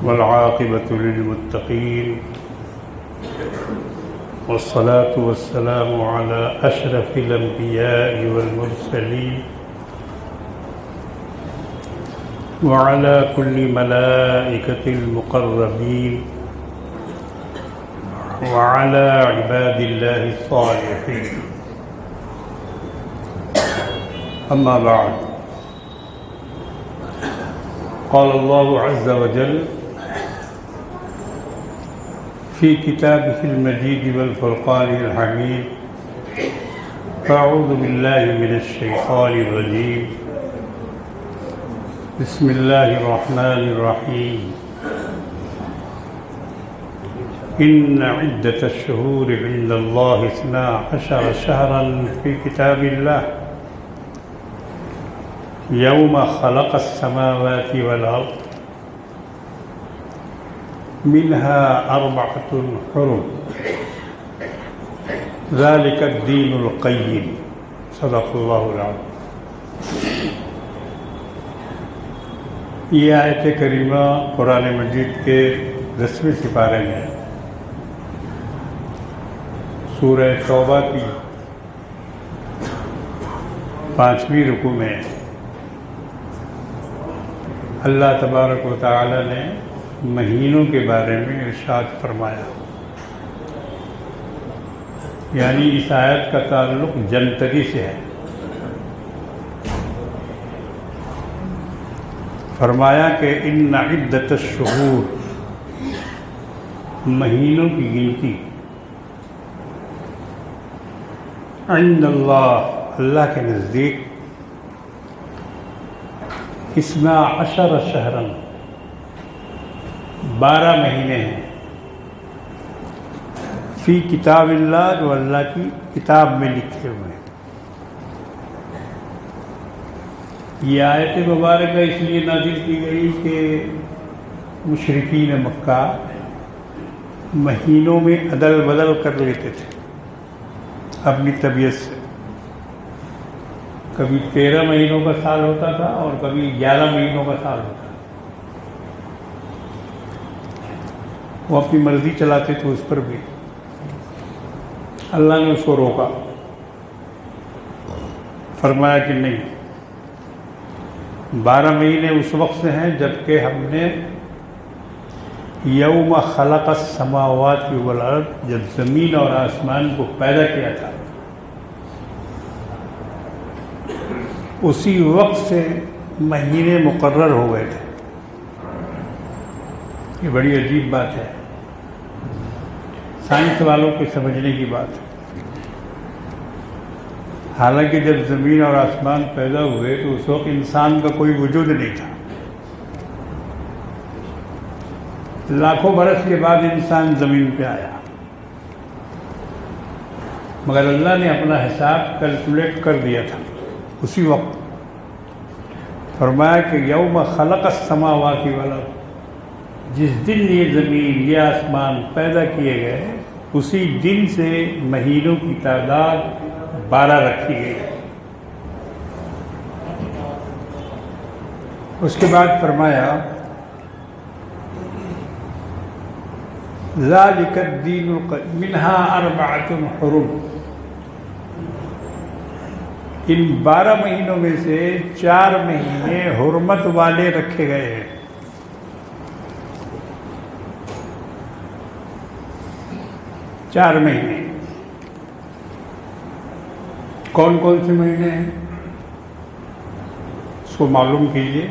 वल्आक़िबतु लिल्मुत्तक़ीन वस्सलातु वस्सलामु अला अशरफिल अंबियाइ वल मुरसलीन व अला कुल्ली मलाइकतिल मुक़र्रबीन व अला इबादिल्लाहिस सालिहीन। अम्मा बाद, क़ाल अल्लाहु अज़्ज़ा व जल फ़ी किताबिहिल मजीद वल फ़ुरक़ानिल हमीद। अऊज़ु बिल्लाहि मिनश शैतानिर रजीम। बिस्मिल्लाहिर रहमानिर रहीम। इन्न इद्दतश शुहूरि इंदल्लाहि इस्ना अशरा शहरन फ़ी किताबिल्लाह यौम खलक़स समावाति वल अर्द मिन्हा अर्बअतुन हुरुम ज़ालिकद्दीनुल क़य्यिम। सदक़ल्लाहुल अज़ीम। ये आयत करीमा कुरान मजीद के 10वें सिपारे में सूरह तौबा की 5वीं रुकू में अल्लाह तबारक व तआला ने महीनों के बारे में इरशाद फरमाया। यानी इस आयत का ताल्लुक जनतरी से है। फरमाया कि इन्ना इद्दतश शुहूर, महीनों की गिनती, इंदल्लाह, अल्लाह के नज़दीक, इस्ना अशर शहरन, 12 महीने हैं, फ़ी किताबिल्लाह, जो अल्लाह की किताब में लिखे हुए हैं। ये आयत मुबारक इसलिए नाज़िल की गई कि मुशरिकीन मक्का महीनों में अदल बदल कर लेते थे अपनी तबीयत से। कभी 13 महीनों का साल होता था और कभी 11 महीनों का साल होता था। वो अपनी मर्जी चलाते थे उस पर भी। अल्लाह ने उसको रोका, फरमाया कि नहीं, 12 महीने उस वक्त से हैं जबकि हमने यौम खलक़स समावाति वल अर्द, जब ज़मीन और आसमान को पैदा किया था, उसी वक्त से महीने मुकर्रर हो गए थे। ये बड़ी अजीब बात है, साइंस वालों के समझने की बात है। हालांकि जब ज़मीन और आसमान पैदा हुए तो उस वक्त इंसान का कोई वजूद नहीं था। लाखों बरस के बाद इंसान ज़मीन पे आया, मगर अल्लाह ने अपना हिसाब कैलकुलेट कर दिया था उसी वक्त। फरमाया कि यौम खलक़स समावाति वल अर्द, जिस दिन ये ज़मीन ये आसमान पैदा किए गए उसी दिन से महीनों की तादाद 12 रखी गई। उसके बाद फरमाया ज़ालिकद्दीनुल क़य्यिम मिन्हा अर्बअतुन हुरुम, इन 12 महीनों में से 4 महीने हुर्मत वाले रखे गए हैं। चार महीने कौन कौन से महीने हैं इसको मालूम कीजिए।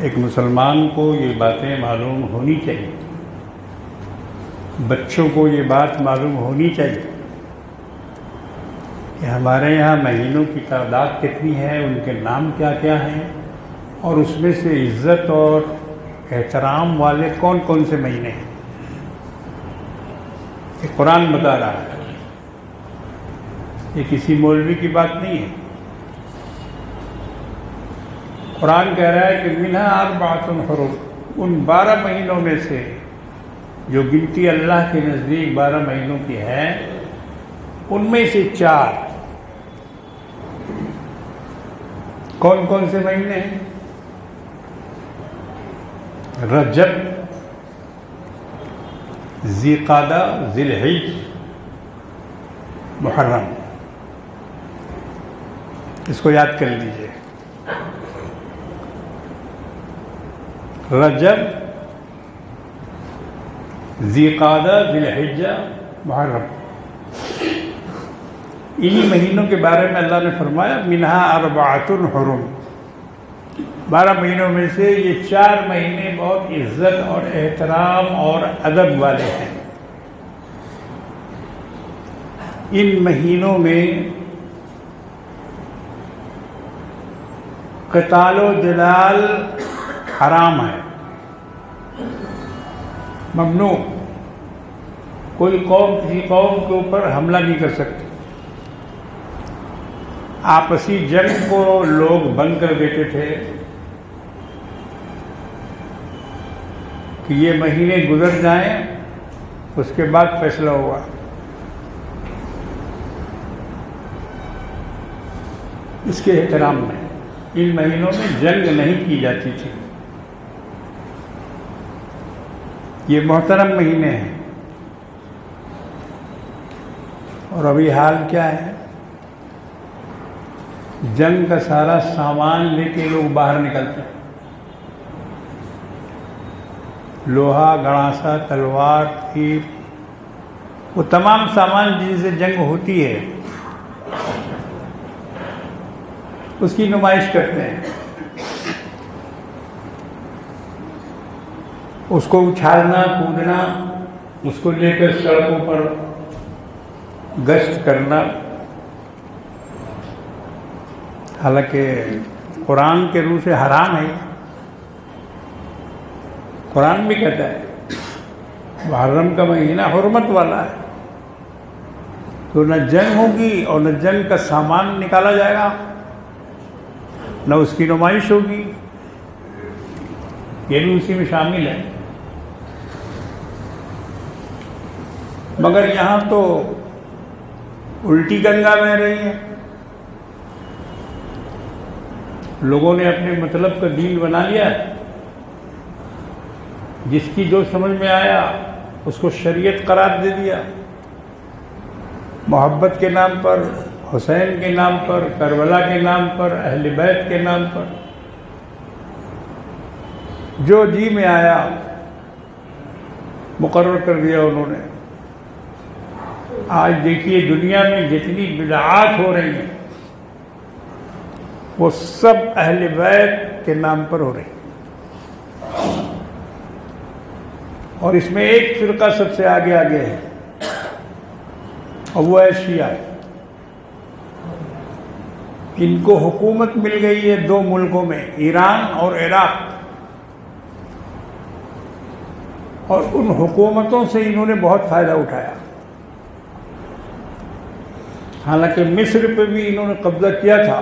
एक मुसलमान को ये बातें मालूम होनी चाहिए, बच्चों को ये बात मालूम होनी चाहिए कि हमारे यहाँ महीनों की तादाद कितनी है, उनके नाम क्या क्या हैं, और उसमें से इज़्ज़त और एहतराम वाले कौन कौन से महीने हैं। ये कुरान बता रहा है, ये किसी मौलवी की बात नहीं है। कुरान कह रहा है कि मिन्हा अर्बअतुन हुरुम, उन 12 महीनों में से जो गिनती अल्लाह के नज़दीक 12 महीनों की है, उनमें से 4 कौन कौन से महीने हैं? रजब, ज़िक़ादा, ज़िलहिज, मुहर्रम, इसको याद कर लीजिए। रजब, ज़िक़ादा, ज़िलहिज्जा, मुहर्रम, इन्हीं महीनों के बारे में अल्लाह ने फरमाया मिनहा अरबाअतुन हुरुम, 12 महीनों में से ये 4 महीने बहुत इज्जत और एहतराम और अदब वाले हैं। इन महीनों में क़ितालो जलाल हराम है, ममनू। कोई कौम किसी कौम के ऊपर हमला नहीं कर सकती। आपसी जंग को लोग बंद कर देते थे कि ये महीने गुजर जाएं, उसके बाद फैसला होगा। इसके एहतराम में इन महीनों में जंग नहीं की जाती थी। ये मोहतरम महीने हैं। और अभी हाल क्या है, जंग का सारा सामान लेके लोग बाहर निकलते हैं। लोहा, गड़ासा, तलवार, तीर, वो तमाम सामान जिनसे जंग होती है उसकी नुमाइश करते हैं। उसको उछालना, कूदना, उसको लेकर सड़कों पर गश्त करना। हालांकि कुरान के रूह से हराम है। कुरान भी कहता है मुहर्रम का महीना हुर्मत वाला है, तो न जंग होगी और न जंग का सामान निकाला जाएगा, न उसकी नुमाइश होगी। ये भी उसी में शामिल है। मगर यहाँ तो उल्टी गंगा बह रही है। लोगों ने अपने मतलब का दीन बना लिया। जिसकी जो समझ में आया उसको शरीयत करार दे दिया। मोहब्बत के नाम पर, हुसैन के नाम पर, करबला के नाम पर, अहले बैत के नाम पर जो जी में आया मुकर्रर कर दिया उन्होंने। आज देखिए दुनिया में जितनी बिदआत हो रही है वो सब अहले बैत के नाम पर हो रही। और इसमें एक फिरका सबसे आगे है और वो है शिया। इनको हुकूमत मिल गई है 2 मुल्कों में, ईरान और इराक। और उन हुकूमतों से इन्होंने बहुत फायदा उठाया। हालांकि मिस्र पे भी इन्होंने कब्जा किया था,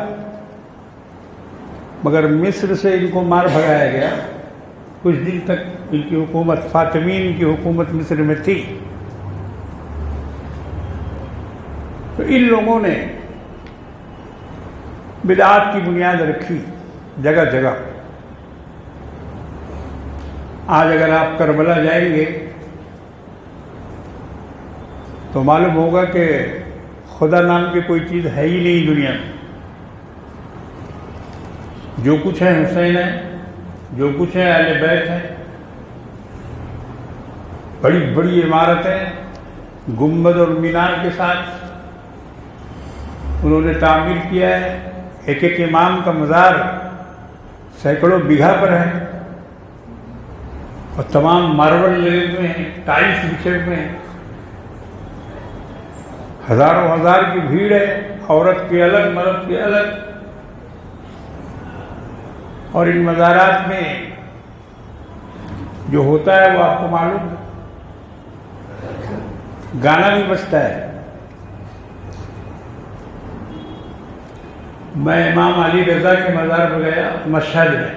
मगर मिस्र से इनको मार भगाया गया। कुछ दिन तक इनकी हुकूमत, फातिमीन की हुकूमत मिस्र में थी। तो इन लोगों ने बिदआत की बुनियाद रखी जगह जगह। आज अगर आप करबला जाएंगे तो मालूम होगा कि खुदा नाम की कोई चीज़ है ही नहीं दुनिया में। जो कुछ है हुसैन है, जो कुछ है अहले बैत है। बड़ी बड़ी इमारतें गुंबद और मीनार के साथ उन्होंने तामीर किया है। एक एक इमाम का मज़ार सैकड़ों बीघा पर है और तमाम मार्बल लगे हुए हैं, टाइल्स बिछे हुए हैं। हजारों हजार की भीड़ है, औरत के अलग, मर्द के अलग। और इन मज़ारात में जो होता है वो आपको मालूम है, गाना भी बजता है। मैं इमाम अली रज़ा के मज़ार पर गया मशहद में।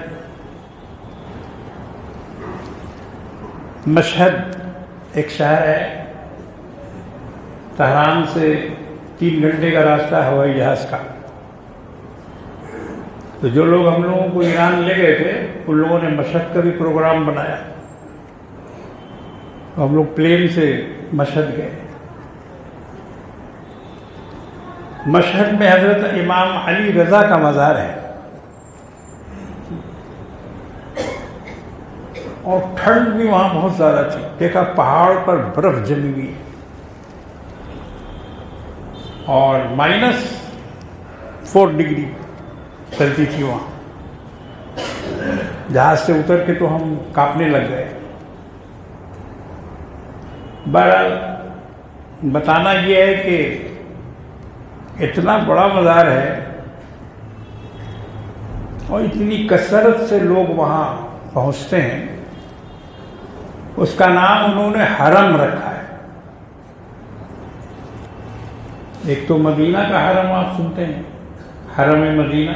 मशहद एक शहर है, तेहरान से 3 घंटे का रास्ता हवाई जहाज़ का। तो जो लोग हम लोगों को ईरान ले गए थे उन लोगों ने मशहद का भी प्रोग्राम बनाया। तो हम लोग प्लेन से मशहद गए। मशहद में हजरत इमाम अली रज़ा का मज़ार है और ठंड भी वहाँ बहुत ज़्यादा थी। देखा पहाड़ पर बर्फ जमी हुई है और -4 डिग्री सर्दी थी वहाँ। जहाज से उतर के तो हम कांपने लग गए। बहरहाल बताना ये है कि इतना बड़ा मज़ार है और इतनी कसरत से लोग वहाँ पहुँचते हैं, उसका नाम उन्होंने हरम रखा है। एक तो मदीना का हरम आप सुनते हैं, हरम मदीना,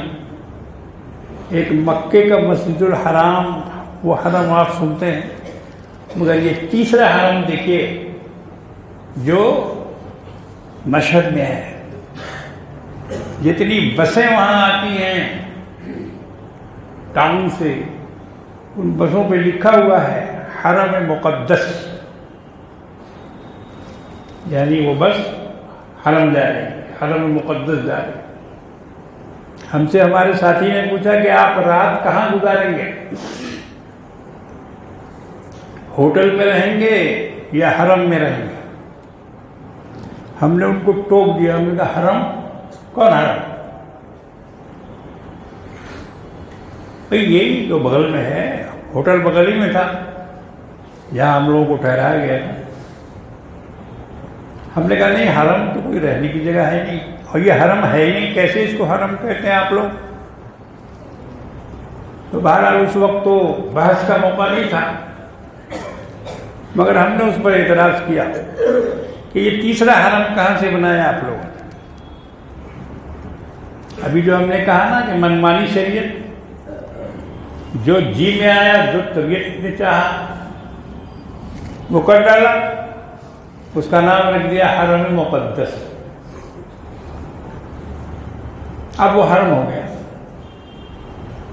एक मक्के का मस्जिदुल हराम, वो हरम आप सुनते हैं, मगर ये तीसरा हरम देखिए जो मशहद में है। जितनी बसें वहाँ आती हैं टाउन से, उन बसों पे लिखा हुआ है हरम मुक़द्दस, यानी वो बस हरम जा रही, हरम मुक़द्दस जा रही। हमसे हमारे साथी ने पूछा कि आप रात कहाँ गुजारेंगे, होटल में रहेंगे या हरम में रहेंगे? हमने उनको टोक दिया, हमने कहा हरम? कौन हरम? तो यही जो बगल में है, होटल बगल ही में था जहाँ हम लोगों को ठहराया गया था। हमने कहा नहीं, हरम तो कोई रहने की जगह है नहीं, और ये हरम है ही नहीं, कैसे इसको हरम कहते हैं आप लोग? तो बहरहाल उस वक्त तो बहस का मौका नहीं था, मगर हमने उस पर एतराज़ किया कि ये तीसरा हरम कहाँ से बनाया आप लोगों ने? अभी जो हमने कहा ना कि मनमानी शरीयत, जो जी में आया, जो तबीयत ने चाहा वो कर डाला, उसका नाम रख दिया हरम मुक़द्दस। अब वो हरम हो गया,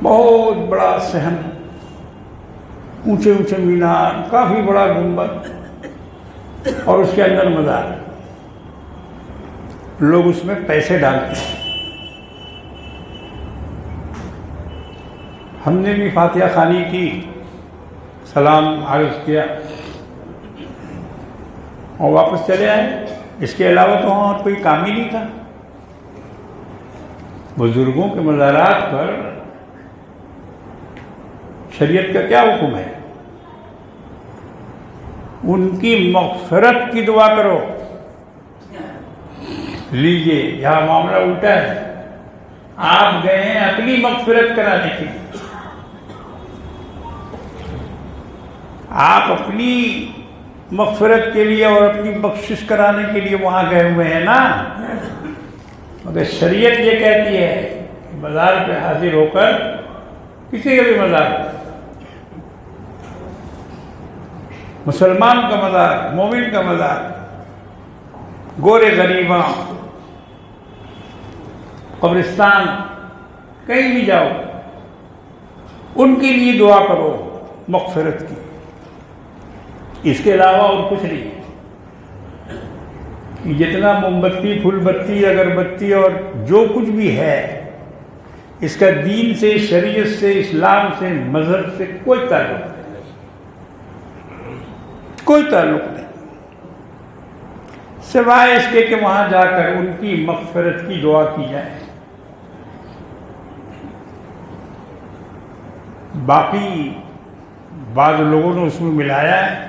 बहुत बड़ा सहन, ऊंचे ऊंचे मीनार, काफी बड़ा गुंबद और उसके अंदर मज़ार। लोग उसमें पैसे डालते हैं। हमने भी फातिहा खानी की, सलाम अर्ज़ किया और वापस चले आए। इसके अलावा तो वहाँ और कोई काम ही नहीं था। बुजुर्गों के मज़ारात पर शरीयत का क्या हुक्म है? उनकी मग़फ़िरत की दुआ करो। लीजिए, यह मामला उल्टा है। आप गए हैं अपनी मग़फ़िरत कराने के लिए, आप अपनी मग़फ़िरत के लिए और अपनी बख्शिश कराने के लिए वहां गए हुए हैं ना। मगर शरीयत ये कहती है कि मज़ार पे हाजिर होकर, किसी के भी मज़ार, मुसलमान का मज़ार, मोमिन का मज़ार, गोरे गरीबा, कब्रिस्तान, कहीं भी जाओ, उनके लिए दुआ करो मग़फ़िरत की। इसके अलावा और कुछ नहीं। जितना मोमबत्ती, फूलबत्ती, अगरबत्ती और जो कुछ भी है, इसका दीन से, शरीयत से, इस्लाम से, मजहब से कोई ताल्लुक नहीं, कोई ताल्लुक नहीं, सिवाय इसके कि वहां जाकर उनकी मग़फ़िरत की दुआ की जाए। बाकी बाद लोगों ने उसमें मिलाया है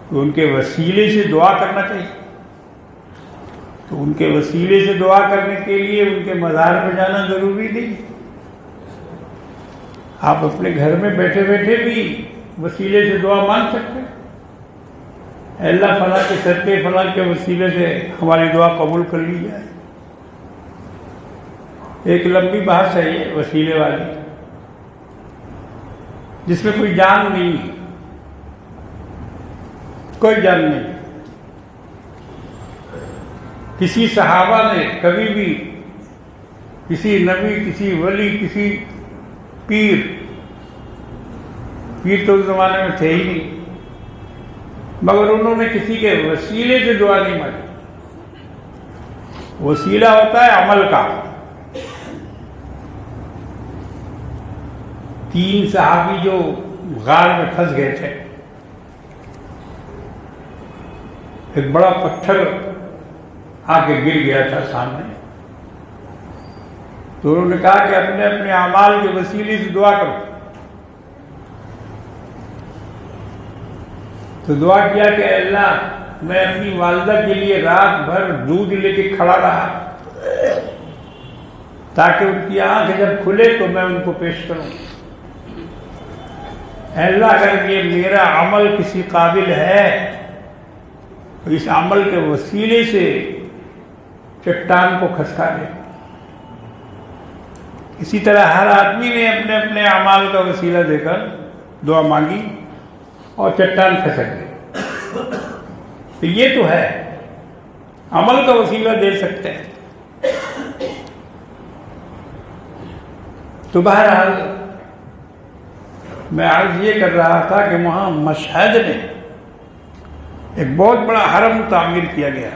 तो उनके वसीले से दुआ करना चाहिए। तो उनके वसीले से दुआ करने के लिए उनके मज़ार पे जाना जरूरी नहीं। आप अपने घर में बैठे बैठे भी वसीले से दुआ मांग सकते हैं। अल्लाह फला के सदके, फला के वसीले से हमारी दुआ कबूल कर ली जाए। एक लंबी बहस है ये वसीले वाली, जिसमें कोई जान नहीं, कोई जान नहीं। किसी सहाबा ने कभी भी किसी नबी, किसी वली, किसी पीर तो उस जमाने में थे ही नहीं, मगर उन्होंने किसी के वसीले से दुआ नहीं मांगी। वसीला होता है अमल का। 3 सहाबी जो गार में फंस गए थे, एक बड़ा पत्थर आके गिर गया था सामने, तो उन्होंने कहा कि अपने अपने अमाल के वसीले से दुआ करो। तो दुआ किया कि अल्लाह मैं अपनी वालिदा के लिए रात भर दूध लेके खड़ा रहा ताकि उनकी आंख जब खुले तो मैं उनको पेश करूं। अल्लाह अगर ये मेरा अमल किसी काबिल है तो इस अमल के वसीले से चट्टान को खसका दे। इसी तरह हर आदमी ने अपने अपने अमाल का वसीला देकर दुआ मांगी और चट्टान खसक गई। तो ये तो है, अमल का वसीला दे सकते हैं। तो बहरहाल मैं आज ये कर रहा था कि वहां मशहद में एक बहुत बड़ा हरम तामीर किया गया।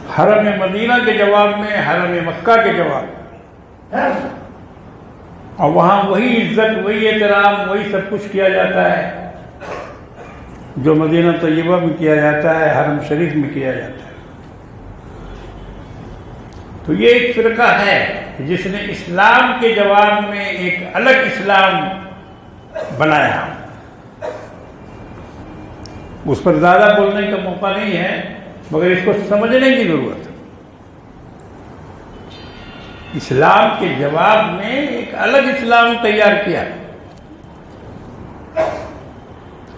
हरम मदीना के जवाब में हरम मक्का के जवाब, और वहां वही इज्जत, वही एहतराम, वही सब कुछ किया जाता है जो मदीना तैयबा में किया जाता है, हरम शरीफ में किया जाता है। तो ये एक फिरका है जिसने इस्लाम के जवाब में एक अलग इस्लाम बनाया। उस पर ज्यादा बोलने का मौका नहीं है, मगर इसको समझने की जरूरत है। इस्लाम के जवाब में एक अलग इस्लाम तैयार किया,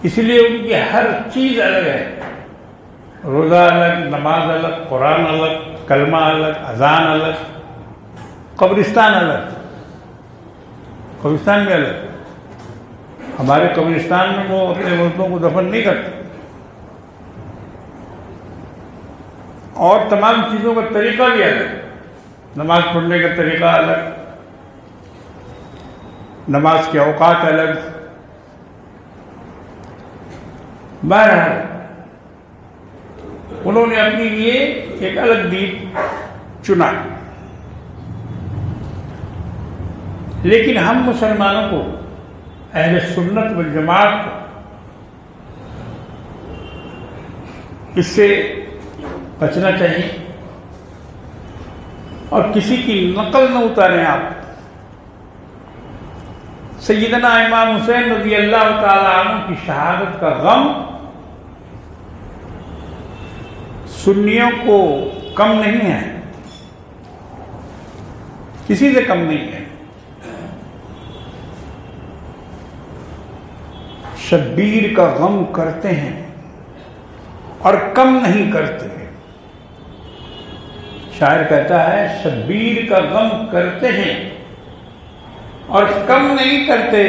इसलिए उनकी हर चीज अलग है। रोजा अलग, नमाज अलग, कुरान अलग, कलमा अलग, अजान अलग, कब्रिस्तान अलग। कब्रिस्तान में अलग। हमारे कब्रिस्तान में वो अपने मुर्दों को दफन नहीं करते, और तमाम चीजों का तरीका भी अलग। नमाज पढ़ने का तरीका अलग, नमाज के औकात अलग। बहरहाल उन्होंने अपने लिए एक अलग दीन चुना, लेकिन हम मुसलमानों को, अहले सुन्नत वल जमात को इससे बचना चाहिए और किसी की नकल न उतारें। आप सैयदना इमाम हुसैन रज़ी अल्लाह ताला अन्हु की शहादत का गम सुन्नियों को कम नहीं है, किसी से कम नहीं है। शब्बीर का गम करते हैं और कम नहीं करते। शायर कहता है शब्बीर का गम करते हैं और कम नहीं करते,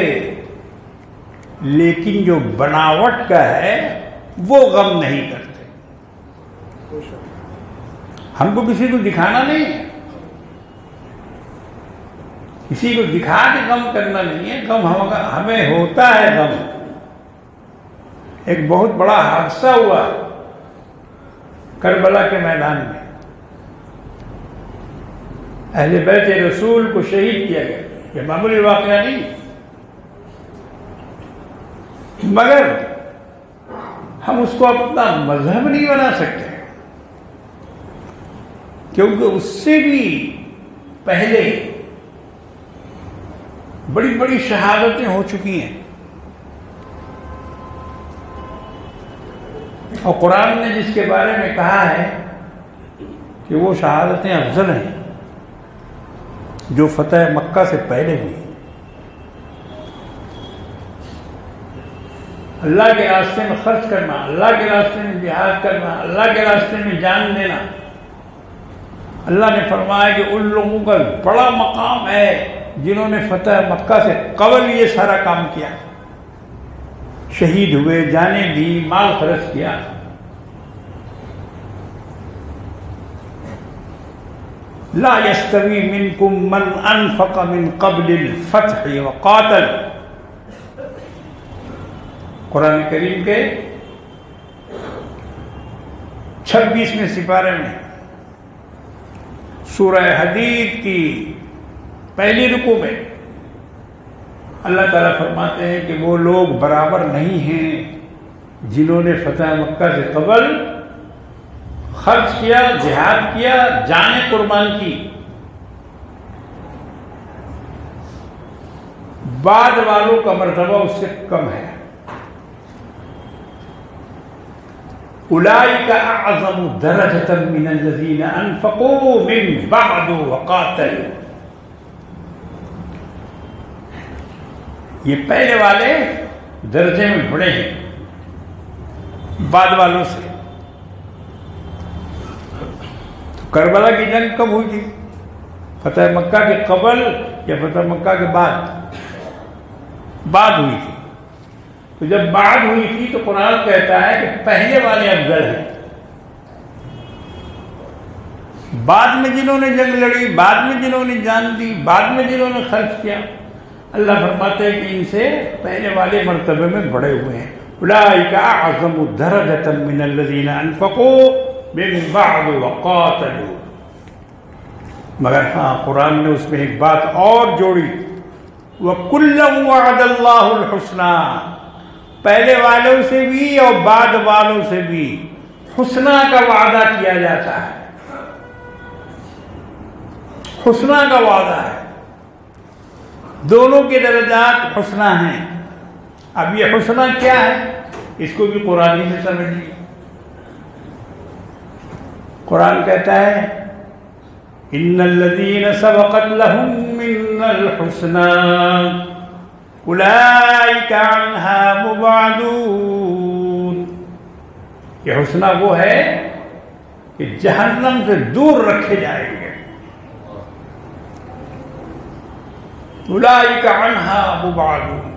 लेकिन जो बनावट का है वो गम नहीं करते। हमको किसी को दिखाना नहीं है, किसी को दिखा के गम करना नहीं है। गम हमें होता है गम। एक बहुत बड़ा हादसा हुआ करबला के मैदान में, अहले बैत रसूल को शहीद किया गया। यह मामूली वाकया नहीं, मगर हम उसको अपना मजहब नहीं बना सकते, क्योंकि उससे भी पहले बड़ी बड़ी शहादतें हो चुकी हैं। और कुरान ने जिसके बारे में कहा है कि वो शहादतें अफजल हैं जो फतह मक्का से पहले हुई। अल्लाह के रास्ते में खर्च करना, अल्लाह के रास्ते में जिहाद करना, अल्लाह के रास्ते में जान देना, अल्लाह ने फरमाया कि उन लोगों का बड़ा मकाम है जिन्होंने फतह मक्का से कबल ये सारा काम किया, शहीद हुए, जाने दी, माल खर्च किया। ला यस्तवी मिनकुम मन अनफक़ मिन क़ब्लिल फ़त्ह व क़ातल। कुरान करीम के 26वें सिपारे में सूरह हदीद की पहली रुकू में अल्लाह ताला फरमाते हैं कि वो लोग बराबर नहीं हैं जिन्होंने फतह मक्का से कबल खर्च किया, जिहाद किया, जाने कुर्बान की, बाद वालों का मर्तबा उससे कम है। उलाइका अअज़मु दरजतन मिनल्लज़ीना अनफ़क़ू मिन बअदु व क़ातलू। ये पहले वाले दर्जे में बड़े हैं बाद वालों से। तो करबला की जंग कब हुई थी? फतह मक्का के कबल या फतह मक्का के बाद? बाद हुई थी। तो जब बाद हुई थी तो कुरान कहता है कि पहले वाले अफजल हैं। बाद में जिन्होंने जंग लड़ी, बाद में जिन्होंने जान दी, बाद में जिन्होंने खर्च किया, अल्लाह फरमाते हैं कि इनसे पहले वाले मर्तबे में बड़े हुए हैं। उलाइका अअज़मु दरजतन मिनल्लज़ीना अनफ़क़ू मिन बअदु व क़ातलू। मगर हाँ, कुरान ने उसमें एक बात और जोड़ी, व कुल्लन वअदल्लाहुल हुस्ना। पहले वालों से भी और बाद वालों से भी हुस्ना का वादा किया जाता है। हुस्ना का वादा है, दोनों के दर्जात हुस्ना हैं। अब ये हुस्ना क्या है, इसको भी कुरान ही से समझिए। कुरान कहता है इन्नल्लज़ीना सबक़त लहुम मिन्नल हुस्ना उलाइका अन्हा मुबादून। ये हुस्ना वो है कि जहन्नम से दूर रखे जाएंगे। उलाइका अन्हा मुबादून।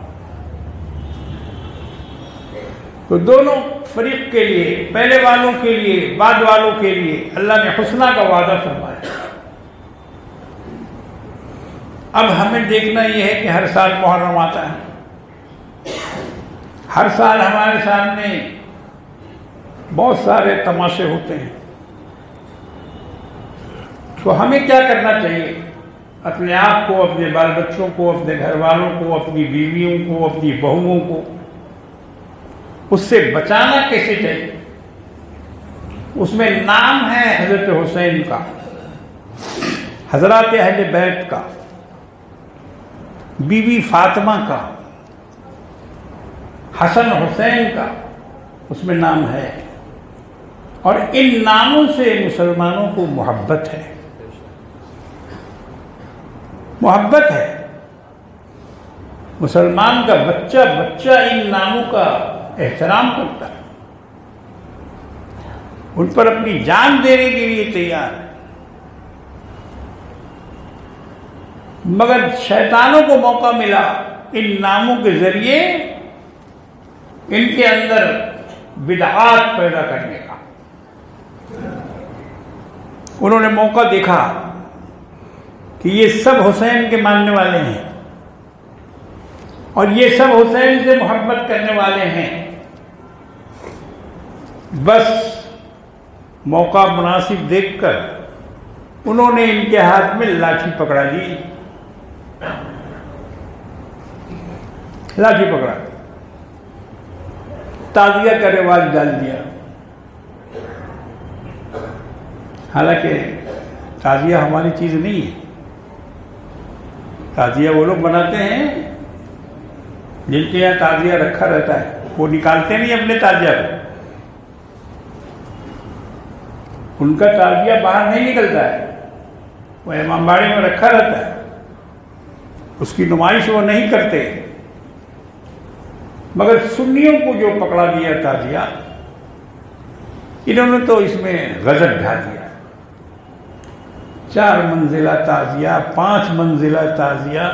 तो दोनों फरीक के लिए, पहले वालों के लिए, बाद वालों के लिए अल्लाह ने हुस्ना का वादा फरमाया। अब हमें देखना यह है कि हर साल मुहर्रम आता है, हर साल हमारे सामने बहुत सारे तमाशे होते हैं। तो हमें क्या करना चाहिए? अपने आप को, अपने बाल बच्चों को, अपने घर वालों को, अपनी बीवियों को, अपनी बहुओं को उससे बचाना कैसे चाहिए? उसमें नाम है हजरत हुसैन का, हजरत अहले बैत का, बीबी फातिमा का, हसन हुसैन का, उसमें नाम है। और इन नामों से मुसलमानों को मोहब्बत है, मोहब्बत है। मुसलमान का बच्चा बच्चा इन नामों का एहतराम करता है, उन पर अपनी जान देने के लिए तैयार है। मगर शैतानों को मौका मिला इन नामों के जरिए इनके अंदर बिदआत पैदा करने का। उन्होंने मौका देखा कि ये सब हुसैन के मानने वाले हैं और ये सब हुसैन से मोहब्बत करने वाले हैं। बस मौका मुनासिब देखकर उन्होंने इनके हाथ में लाठी पकड़ा ली, लाठी पकड़ा, ताजिया का रिवाज डाल दिया। हालांकि ताजिया हमारी चीज नहीं है। ताजिया वो लोग बनाते हैं जिनके यहाँ ताजिया रखा रहता है, वो निकालते नहीं अपने ताजिया को। उनका ताजिया बाहर नहीं निकलता है, वो इमामबाड़े में रखा रहता है, उसकी नुमाइश वो नहीं करते। मगर सुन्नियों को जो पकड़ा दिया ताजिया, इन्होंने तो इसमें गजब ढा दिया। 4 मंजिला ताजिया, 5 मंजिला ताजिया,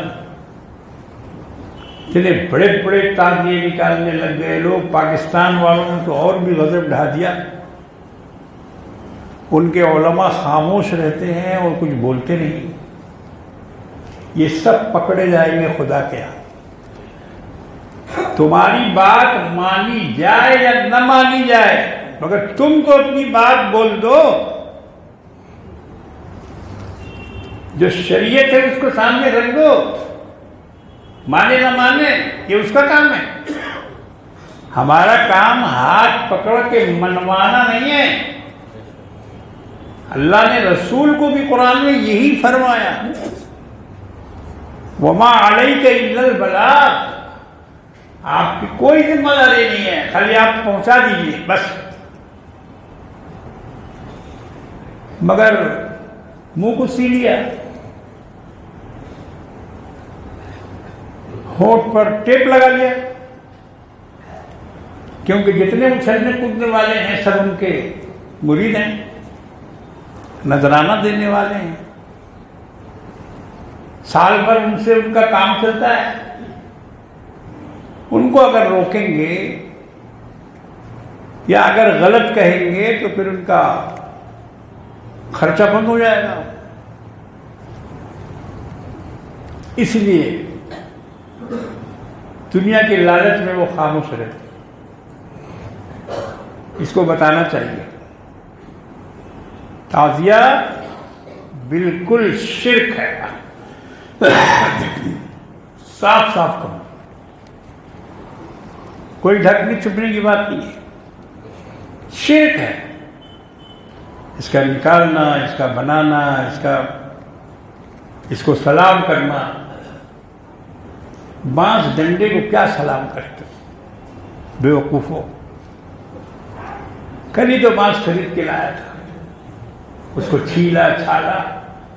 इतने बड़े बड़े ताजिए निकालने लग गए लोग। पाकिस्तान वालों ने तो और भी गजब ढा दिया। उनके उलमा खामोश रहते हैं और कुछ बोलते नहीं। ये सब पकड़े जाएंगे खुदा के यहाँ। तुम्हारी बात मानी जाए या न मानी जाए, मगर तुम तो अपनी बात बोल दो। जो शरीयत है उसको सामने रख दो, माने ना माने ये उसका काम है। हमारा काम हाथ पकड़ के मनवाना नहीं है। अल्लाह ने रसूल को भी कुरान में यही फरमाया, वमा अलैका इल्लल बलाग, आपकी कोई जिम्मेदारी नहीं है, खाली आप पहुंचा दीजिए बस। मगर मुंह को सी लिया, होठ पर टेप लगा लिया, क्योंकि जितने उछलने कूदने वाले हैं सब उनके मुरीद हैं, नजराना देने वाले हैं, साल भर उनसे उनका काम चलता है। उनको अगर रोकेंगे या अगर गलत कहेंगे तो फिर उनका खर्चा बंद हो जाएगा। इसलिए दुनिया के लालच में वो खामोश रहते। इसको बताना चाहिए। ताज़िया बिल्कुल शिर्क है, साफ साफ कहो, कोई ढकने छुपने की बात नहीं है, शिर्क है। इसका निकालना, इसका बनाना, इसको सलाम करना। बांस डंडे को क्या सलाम करते बेवकूफो। कल ही तो बांस खरीद के लाया था, उसको छीला छाला,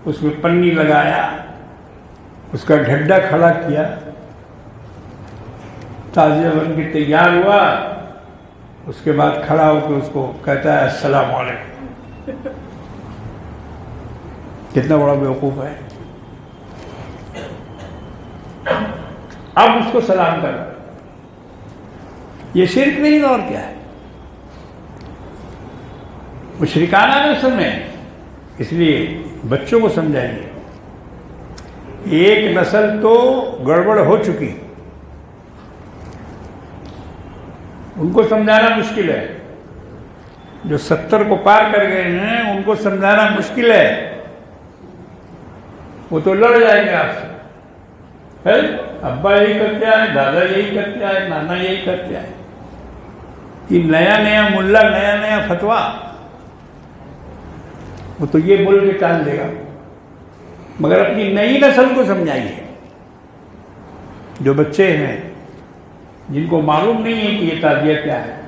उसमें पन्नी लगाया, उसका ढड्डा खड़ा किया, ताज़िया बन के तैयार हुआ, उसके बाद खड़ा होकर उसको कहता है अस्सलाम वालेकुम। कितना बड़ा बेवकूफ है। अब उसको सलाम कर, ये शिर्क नहीं और क्या है, मुशरिकाना रस्म है। इसलिए बच्चों को समझाइए। एक नस्ल तो गड़बड़ हो चुकी, उनको समझाना मुश्किल है। जो 70 को पार कर गए हैं उनको समझाना मुश्किल है। वो तो लड़ जाएंगे आपसे, है अब्बा यही करते आए, दादा यही करते आए, नाना यही करते आए, कि नया नया मुल्ला, नया नया फतवा, वो तो ये बोल के टाल देगा। मगर अपनी नई नस्ल को समझाइए। जो बच्चे हैं जिनको मालूम नहीं है कि ये ताज़िया क्या है,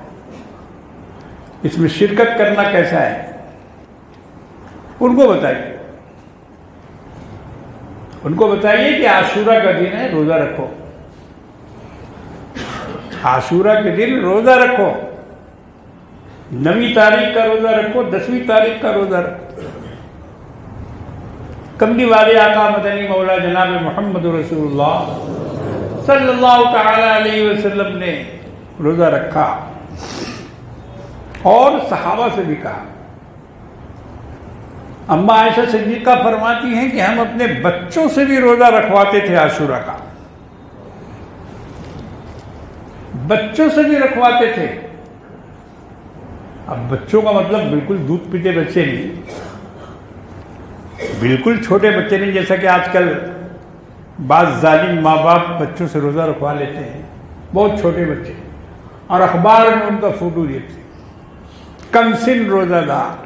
इसमें शिरकत करना कैसा है, उनको बताइए। उनको बताइए कि आशूरा का दिन है, रोजा रखो। आशूरा के दिन रोजा रखो, 9वीं तारीख का रोजा रखो, 10वीं तारीख का रोजा रखो। कमली वाले आका मदनी मौला जनाब मोहम्मद रसूलुल्लाह सल्लल्लाहु तआला अलैहि वसल्लम ने रोजा रखा और सहाबा से भी कहा। अम्मा आयशा सिद्दीक़ा फरमाती हैं कि हम अपने बच्चों से भी रोजा रखवाते थे आशूरा का, बच्चों से भी रखवाते थे। अब बच्चों का मतलब बिल्कुल दूध पीते बच्चे नहीं, बिल्कुल छोटे बच्चे नहीं, जैसा कि आजकल बाज़ जालिम माँ बाप बच्चों से रोज़ा रखवा लेते हैं, बहुत छोटे बच्चे, और अखबार में उनका फोटो देते, कमसिन रोज़ादार।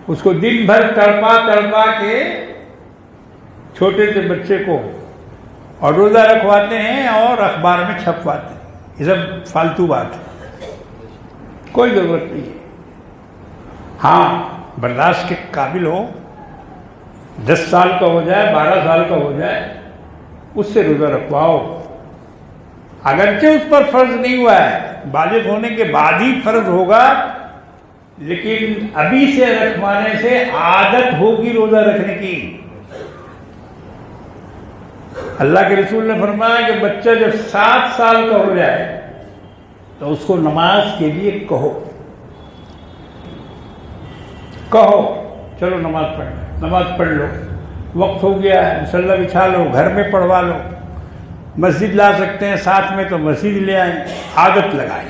उसको दिन भर तड़पा तड़पा के छोटे से बच्चे को और रोज़ा रखवाते हैं और अखबार में छपवाते हैं। ये सब फालतू बात है, कोई ज़रूरत नहीं है। हाँ, बर्दाश्त के काबिल हो, 10 साल का हो जाए, 12 साल का हो जाए, उससे रोज़ा रखवाओ। अगरचे उस पर फर्ज नहीं हुआ है, बालिग होने के बाद ही फर्ज होगा, लेकिन अभी से रखवाने से आदत होगी रोज़ा रखने की। अल्लाह के रसूल ने फरमाया कि बच्चा जब 7 साल का हो जाए तो उसको नमाज के लिए कहो। कहो चलो नमाज पढ़, नमाज पढ़ लो, वक्त हो गया है, मुसल्ला बिछा लो, घर में पढ़वा लो, मस्जिद ला सकते हैं साथ में तो मस्जिद ले आए, आदत लगाएं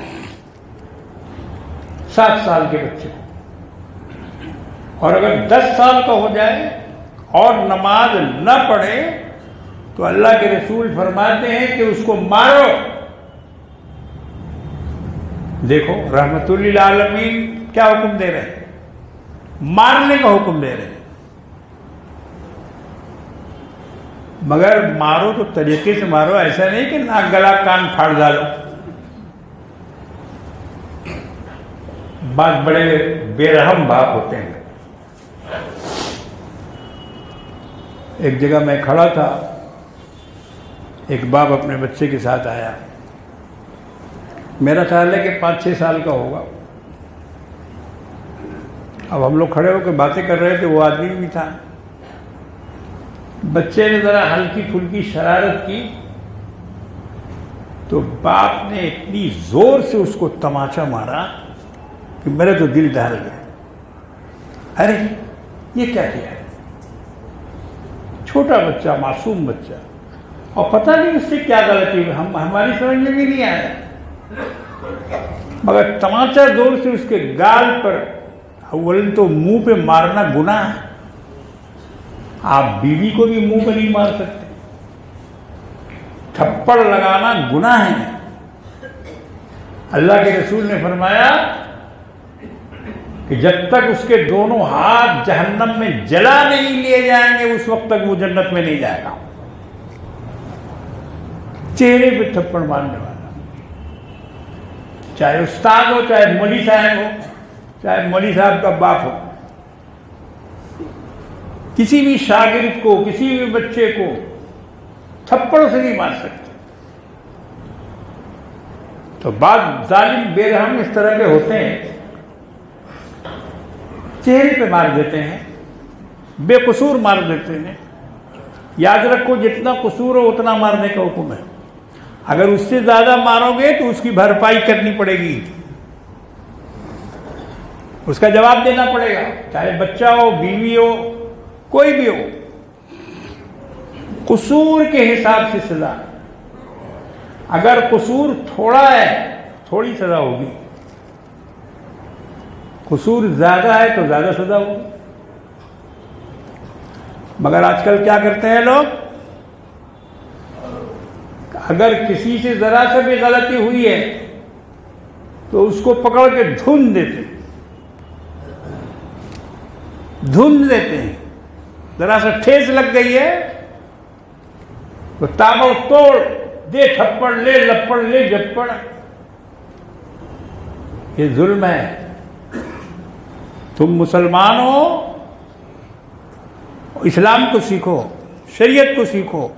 7 साल के बच्चे को। और अगर 10 साल का हो जाए और नमाज न पढ़े तो अल्लाह के रसूल फरमाते हैं कि उसको मारो। देखो रहमतुल लिल आलमीन क्या हुक्म दे रहे हैं, मारने का हुक्म दे रहे हैं। मगर मारो तो तरीके से मारो, ऐसा नहीं कि नाक गला कान फाड़ डालो। बात बड़े बेरहम बाप होते हैं। एक जगह मैं खड़ा था, एक बाप अपने बच्चे के साथ आया, मेरा ख्याल है कि 5-6 साल का होगा। अब हम लोग खड़े होकर बातें कर रहे थे, वो आदमी भी था। बच्चे ने जरा हल्की फुल्की शरारत की तो बाप ने इतनी जोर से उसको तमाचा मारा कि मेरा तो दिल दहल गया। अरे ये क्या किया? छोटा बच्चा, मासूम बच्चा, और पता नहीं उससे क्या गलती हुई, हमारी समझ में भी नहीं आया। मगर तमाचा जोर से उसके गाल पर, अव्वल तो मुंह पे मारना गुनाह है। आप बीवी को भी मुंह पे नहीं मार सकते, थप्पड़ लगाना गुनाह है। अल्लाह के रसूल ने फरमाया कि जब तक उसके दोनों हाथ जहन्नम में जला नहीं लिए जाएंगे उस वक्त तक वो जन्नत में नहीं जाएगा। चेहरे पे थप्पड़ मारने वाला, चाहे उस्ताद हो, चाहे मौलवी साहब हो, चाहे मौलवी साहब का बाप हो, किसी भी शागिर्द को, किसी भी बच्चे को थप्पड़ों से नहीं मार सकते। तो बाद जालिम बेरहम इस तरह के होते हैं, चेहरे पे मार देते हैं, बेकसूर मार देते हैं। याद रखो जितना कसूर हो उतना मारने का हुक्म है। अगर उससे ज्यादा मारोगे तो उसकी भरपाई करनी पड़ेगी, उसका जवाब देना पड़ेगा, चाहे बच्चा हो, बीवी हो, कोई भी हो। कसूर के हिसाब से सजा। अगर कसूर थोड़ा है थोड़ी सजा होगी, कसूर ज्यादा है तो ज्यादा सजा होगी। मगर आजकल क्या करते हैं लोग, अगर किसी से जरा सा भी गलती हुई है तो उसको पकड़ के धुन देते हैं। जरा सा ठेस लग गई है तो ताबड़तोड़ दे थप्पड़, ले लपड़, ले झप्पड़। ये जुल्म है। तुम मुसलमान हो, इस्लाम को सीखो, शरीयत को सीखो।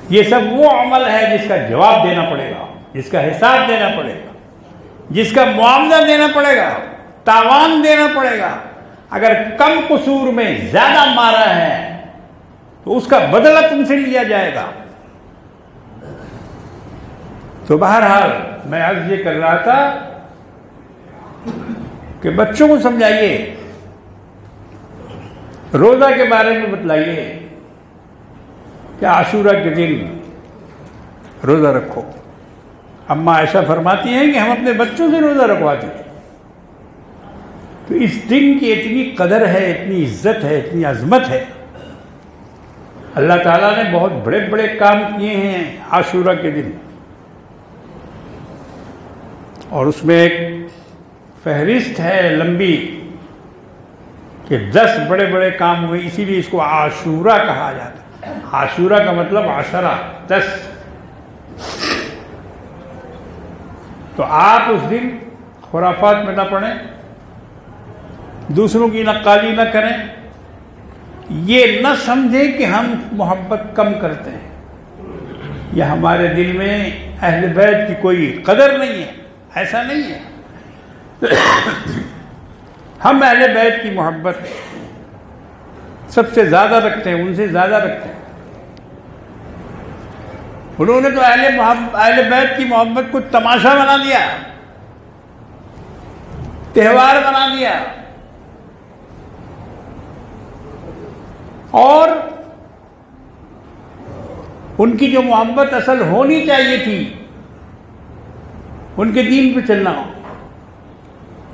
ये सब वो अमल है जिसका जवाब देना पड़ेगा, जिसका हिसाब देना पड़ेगा, जिसका मुआवजा देना पड़ेगा, तावान देना पड़ेगा। अगर कम कसूर में ज्यादा मारा है तो उसका बदला तुमसे लिया जाएगा। तो बहरहाल मैं अर्ज ये कर रहा था कि बच्चों को समझाइए, रोजा के बारे में बतलाइए कि आशूरा के दिन रोजा रखो। अम्मा ऐसा फरमाती हैं कि हम अपने बच्चों से रोजा रखवाते थे। तो इस दिन की इतनी कदर है, इतनी इज्जत है, इतनी अजमत है। अल्लाह ताला ने बहुत बड़े बड़े काम किए हैं आशूरा के दिन, और उसमें एक फहरिस्त है लंबी कि 10 बड़े बड़े काम हुए, इसीलिए इसको आशूरा कहा जाता है। आशूरा का मतलब आशरा, 10। तो आप उस दिन खुराफात में ना पड़ें, दूसरों की नक्काली न करें, ये न समझें कि हम मोहब्बत कम करते हैं या हमारे दिल में अहले बैत की कोई कदर नहीं है। ऐसा नहीं है। हम अहले बैत की मोहब्बत सबसे ज्यादा रखते हैं, उनसे ज्यादा रखते हैं। उन्होंने तो अहले बैत की मोहब्बत को तमाशा बना दिया, त्योहार बना दिया। और उनकी जो मोहब्बत असल होनी चाहिए थी, उनके दीन पे चलना,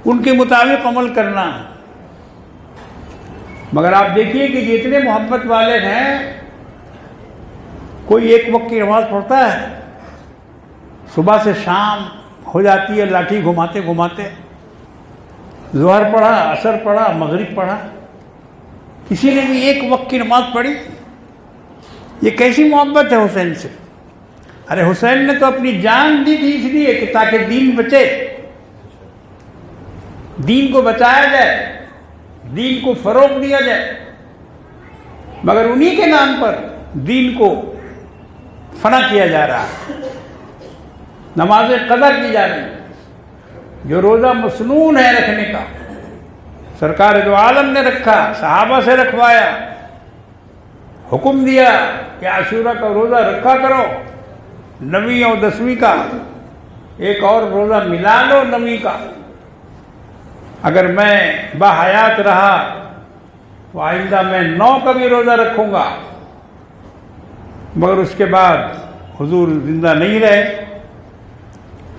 उनके मुताबिक अमल करना। मगर आप देखिए कि जितने मोहब्बत वाले हैं, कोई एक वक्त की नमाज पढ़ता है, सुबह से शाम हो जाती है लाठी घुमाते घुमाते, ज़ोहर पढ़ा, असर पढ़ा, मगरिब पढ़ा, किसी ने भी एक वक्त की नमाज पढ़ी? ये कैसी मोहब्बत है हुसैन से? अरे हुसैन ने तो अपनी जान दी थी इसलिए कि ताकि दीन बचे, दीन को बचाया जाए, दीन को फरोग दिया जाए। मगर उन्हीं के नाम पर दीन को फना किया जा रहा है, नमाज़ें कदर की जा रही है। जो रोज़ा मसनून है रखने का, सरकार दो आलम ने रखा, सहाबा से रखवाया, हुक्म दिया कि आशूरा का रोज़ा रखा करो, 9वीं और 10वीं का एक और रोज़ा मिला लो 9वीं का। अगर मैं बाहयात रहा तो आइंदा मैं 9 का भी रोज़ा रखूँगा। मगर उसके बाद हुजूर जिंदा नहीं रहे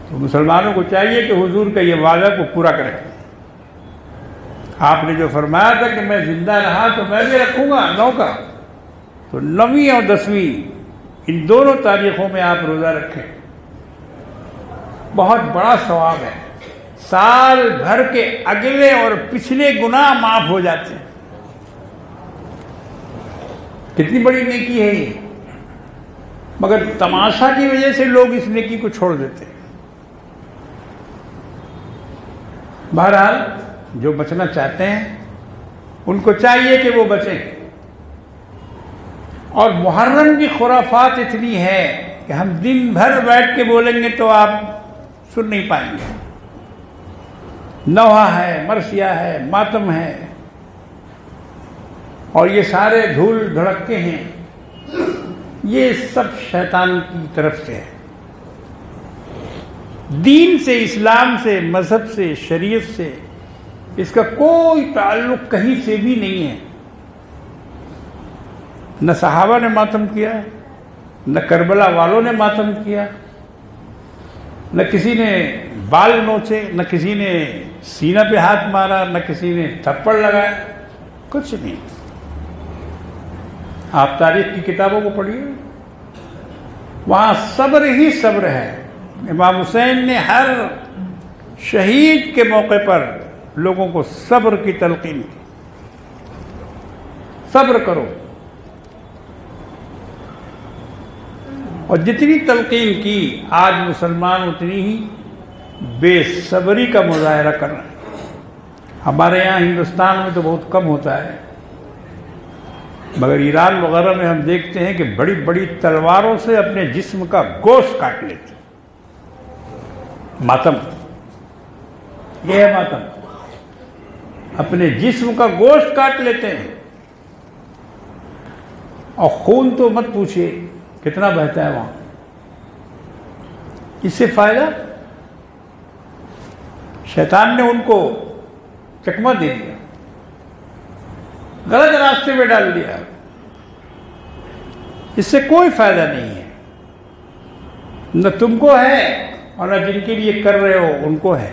तो मुसलमानों को चाहिए कि हुजूर का ये वादा को पूरा करें। आपने जो फरमाया था कि मैं जिंदा रहा तो मैं भी रखूँगा 9 का, तो 9वीं और 10वीं इन दोनों तारीखों में आप रोज़ा रखें। बहुत बड़ा सवाब है, साल भर के अगले और पिछले गुनाह माफ हो जाते हैं। कितनी बड़ी नेकी है ये। मगर तमाशा की वजह से लोग इस नेकी को छोड़ देते हैं। बहरहाल जो बचना चाहते हैं उनको चाहिए कि वो बचें। और मुहर्रम की खुराफात इतनी है कि हम दिन भर बैठ के बोलेंगे तो आप सुन नहीं पाएंगे। नौहा है, मरसिया है, मातम है, और ये सारे धूल धड़के हैं, ये सब शैतान की तरफ से है। दीन से, इस्लाम से, मजहब से, शरीयत से इसका कोई ताल्लुक कहीं से भी नहीं है। न सहाबा ने मातम किया, न करबला वालों ने मातम किया, न किसी ने बाल नोचे, न किसी ने सीना पे हाथ मारा, न किसी ने थप्पड़ लगाया, कुछ नहीं। आप तारीख की किताबों को पढ़िए, वहां सब्र ही सब्र है। इमाम हुसैन ने हर शहीद के मौके पर लोगों को सब्र की तलकीन की। सब्र करो, और जितनी तलकीन की आज मुसलमान उतनी ही बेसब्री का मुजाहरा कर रहे हैं। हमारे यहाँ हिंदुस्तान में तो बहुत कम होता है, मगर ईरान वगैरह में हम देखते हैं कि बड़ी बड़ी तलवारों से अपने जिस्म का गोश्त काट लेते हैं। मातम, यह है मातम, अपने जिस्म का गोश्त काट लेते हैं। और खून तो मत पूछिए कितना बहता है वहां। इससे फायदा, शैतान ने उनको चकमा दे दिया, गलत रास्ते में डाल दिया। इससे कोई फायदा नहीं है, न तुमको है और न जिनके लिए कर रहे हो उनको है।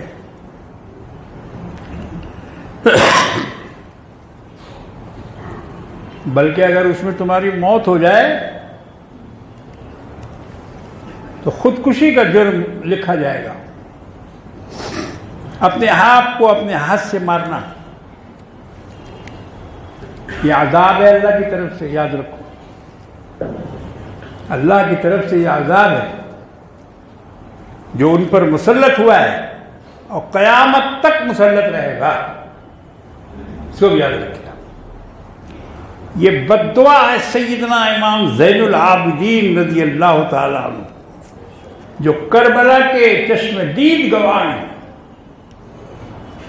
बल्कि अगर उसमें तुम्हारी मौत हो जाए तो खुदकुशी का जुर्म लिखा जाएगा। अपने आप को अपने हाथ से मारना, यह अज़ाब है अल्लाह की तरफ से, याद रखो। अल्लाह की तरफ से यह अज़ाब है जो उन पर मुसल्लत हुआ है और क़यामत तक मुसल्लत रहेगा। इसको भी याद रखिए। ये बद्दुआ है सैयदना इमाम ज़ैनुल आबिदीन रज़ी अल्लाह ताला अन्हु, जो करबला के चश्मदीद गवाह हैं,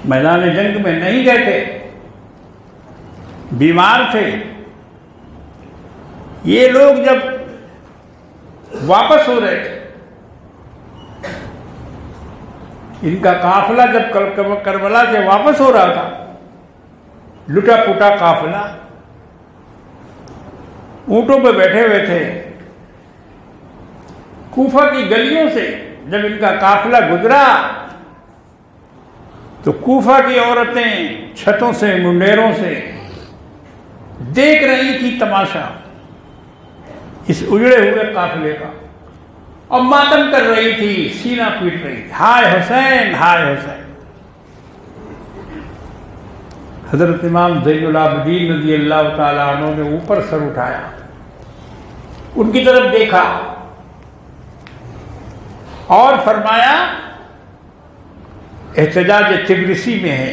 मैदान जंग में नहीं गए थे, बीमार थे। ये लोग जब वापस हो रहे थे, इनका काफिला जब करबला से वापस हो रहा था, लुटा पुटा काफिला, ऊंटों पर बैठे हुए थे। कूफा की गलियों से जब इनका काफिला गुजरा तो कूफा की औरतें छतों से, मुंडेरों से देख रही थी तमाशा इस उजड़े हुए काफिले का और मातम कर रही थी, सीना पीट रही थी, हाय हुसैन, हाय हुसैन। हजरत इमाम ज़ैनुल आबिदीन रज़ी अल्लाह ताला अन्हु ने ऊपर सर उठाया, उनकी तरफ देखा और फरमाया, एहतजाज तिब्रिसी में है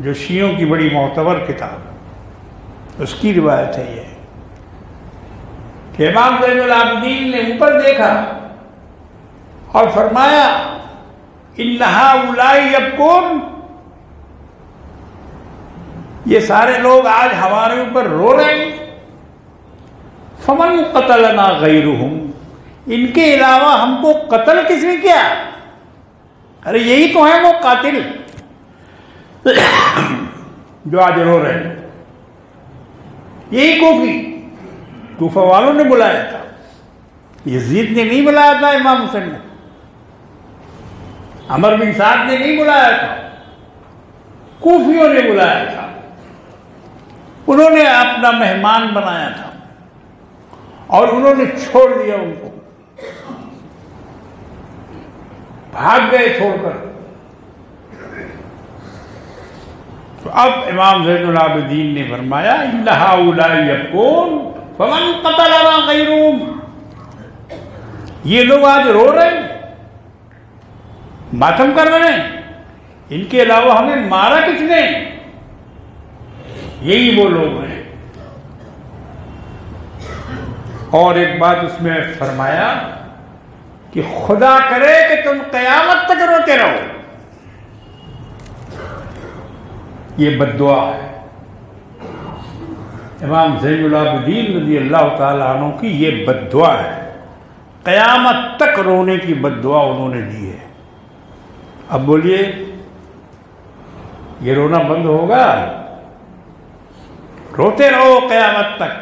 जो शियों की बड़ी मोतबर किताब, उसकी रिवायत है ये कि इमाम ज़ैनुल आबिदीन ने ऊपर देखा और फरमाया, इन्नहा उलाई यबकून, ये सारे लोग आज हमारे ऊपर रो रहे हैं। फमन क़तलना गैरुहुम, इनके अलावा हमको कत्ल किसने किया? अरे यही तो है वो कातिल जो आज रो रहे हैं। यही कूफा वालों ने बुलाया था, यजीद ने नहीं बुलाया था, इमाम हुसैन ने, अमर बिन साद ने नहीं बुलाया था, कूफियों ने बुलाया था। उन्होंने अपना मेहमान बनाया था और उन्होंने छोड़ दिया, उनको भाग गए छोड़कर। तो अब इमाम ज़ैनुल आबिदीन ने फरमाया, इन्नहा उलाई यबकून फमन क़तलना गैरुहुम, ये लोग आज रो रहे हैं, मातम कर रहे हैं, इनके अलावा हमें मारा किसने? यही वो लोग हैं। और एक बात उसमें फरमाया कि खुदा करे कि तुम कयामत तक रोते रहो, ये बद्दुआ है। इमाम ज़ैनुल आबिदीन रज़ी अल्लाह ताला अन्हु की ये बद्दुआ है, कयामत तक रोने की बद्दुआ उन्होंने दी है। अब बोलिए, ये रोना बंद होगा? रोते रहो कयामत तक,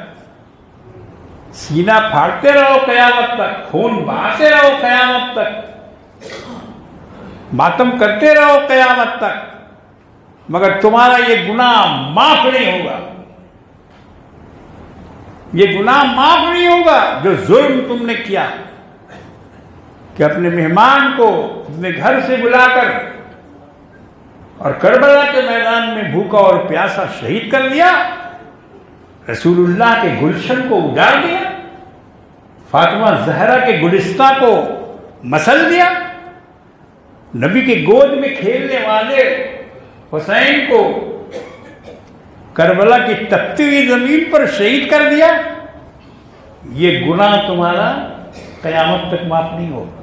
सीना फाड़ते रहो कयामत तक, खून बहाते रहो कयामत तक, मातम करते रहो कयामत तक, मगर तुम्हारा ये गुनाह माफ नहीं होगा। ये गुनाह माफ नहीं होगा जो जुल्म तुमने किया कि अपने मेहमान को अपने घर से बुलाकर और करबला के मैदान में भूखा और प्यासा शहीद कर दिया, रसूलुल्लाह के गुलशन को उजाड़ दिया, फातिमा ज़हरा के गुलिस्ता को मसल दिया, नबी के गोद में खेलने वाले हुसैन को करबला की तपती हुई जमीन पर शहीद कर दिया। ये गुनाह तुम्हारा कयामत तक माफ नहीं होगा।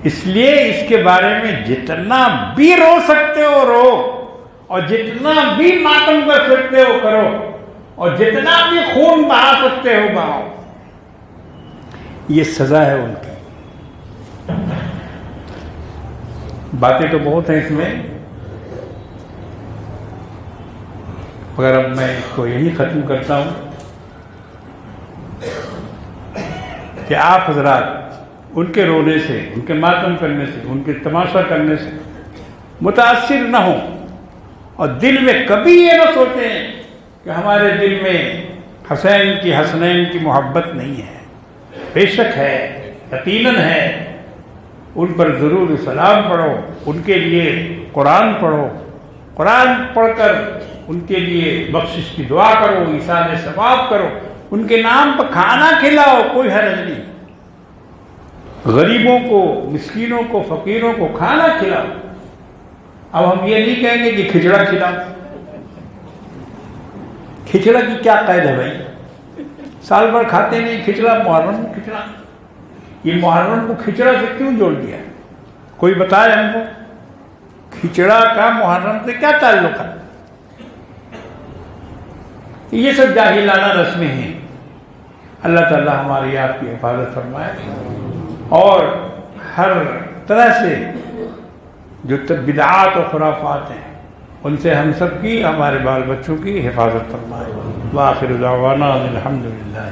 इसलिए इसके बारे में जितना भी रो सकते हो रो, और जितना भी मातम कर सकते हो करो, और जितना भी खून बहा सकते हो बहाओ। ये सजा है उनकी। बातें तो बहुत हैं इसमें, मगर अब मैं इसको यही खत्म करता हूं कि आप हजरात उनके रोने से, उनके मातम करने से, उनके तमाशा करने से मुतासिर न हो, और दिल में कभी ये न सोचें कि हमारे दिल में हुसैन की, हसनैन की मोहब्बत नहीं है। बेशक है, यकीनन है। उन पर ज़रूर सलाम पढ़ो, उनके लिए कुरान पढ़ो, कुरान पढ़कर उनके लिए बख्शिश की दुआ करो, ईसाल सवाब करो, उनके नाम पर खाना खिलाओ, कोई हर्ज नहीं। गरीबों को, मिस्कीनों को, फकीरों को खाना खिलाओ। अब हम ये नहीं कहेंगे कि खिचड़ा खिलाओ। खिचड़ा की क्या कैद है भाई? साल भर खाते नहीं खिचड़ा, मुहर्रम में खिचड़ा। ये मुहर्रम को खिचड़ा से क्यों जोड़ दिया? कोई बताए हमको, खिचड़ा का मुहर्रम से क्या ताल्लुक है? ये सब जाहिलाना रस्में हैं। अल्लाह ताला हमारी आपकी हिफाजत फरमाए और हर तरह से जो बिदआत और खुराफात हैं उनसे हम सब की, हमारे बाल बच्चों की हिफाजत फरमाए। वाखिर दावाना अल्हम्दुलिल्लाह।